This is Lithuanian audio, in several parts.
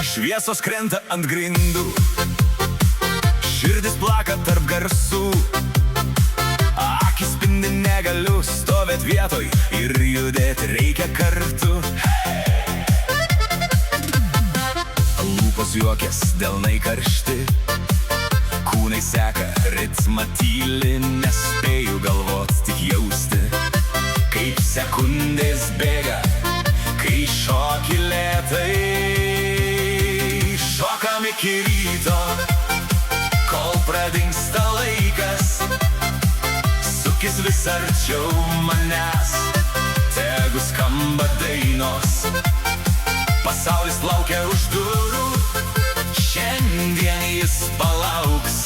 Šviesos krenta ant grindų, širdis plaka tarp garsų. Akis spindi, negaliu stovėt vietoj ir judėti reikia kartu. Lūpos juokės, delnai karšti, kūnai seka ritmą tyli, nespėju galvot, tik jausti, kaip sekundės bėga, kai šoki lėtai. Šokam iki ryto, kol pradingsta laikas, sukis vis arčiau manęs, tegu skamba dainos. Pasaulis laukia už durų, šiandien jis palauks.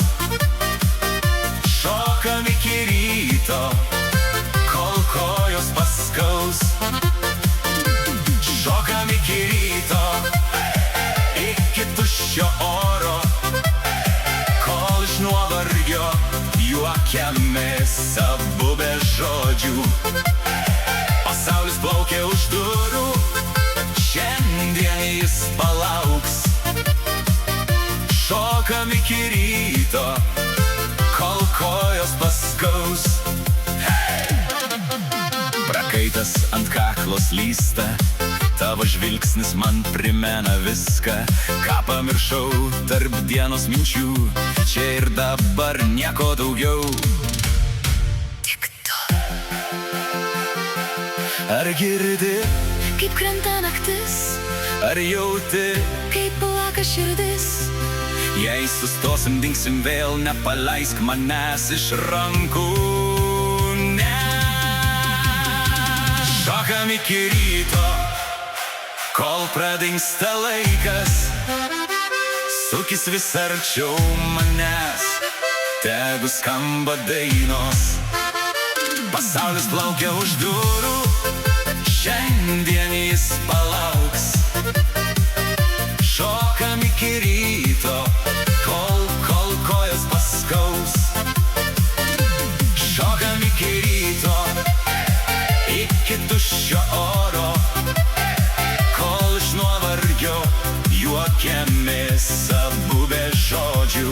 Šokam iki ryto, kol kojos paskaus. Šokam iki ryto, iki tuščio oro, kol iš nuovargio juokiamės abu be žodžių. Pasaulis plaukia už durų, šiandien jis palauks. Šokam iki ryto, kol kojos paskaus. Prakaitas ant kaklo slysta, tavo žvilgsnis man primena viską, ką pamiršau tarp dienos minčių. Čia ir dabar nieko daugiau. Tik tu. Ar girdi, Kaip krenta naktis, ar jauti, kaip plaka širdis. jei sustosim, dingsim vėl, nepaleisk manęs iš rankų. Ne. Šokam iki ryto, kol pradingsta laikas, sukis vis arčiau manęs, tegu skamba dainos. Pasaulis plaukia už durų, šiandien jis palauks. Šokam iki ryto, kol kojos paskaus. Šokam iki ryto, iki tuščio oro, kol iš nuovargio juokiamės abu be žodžių.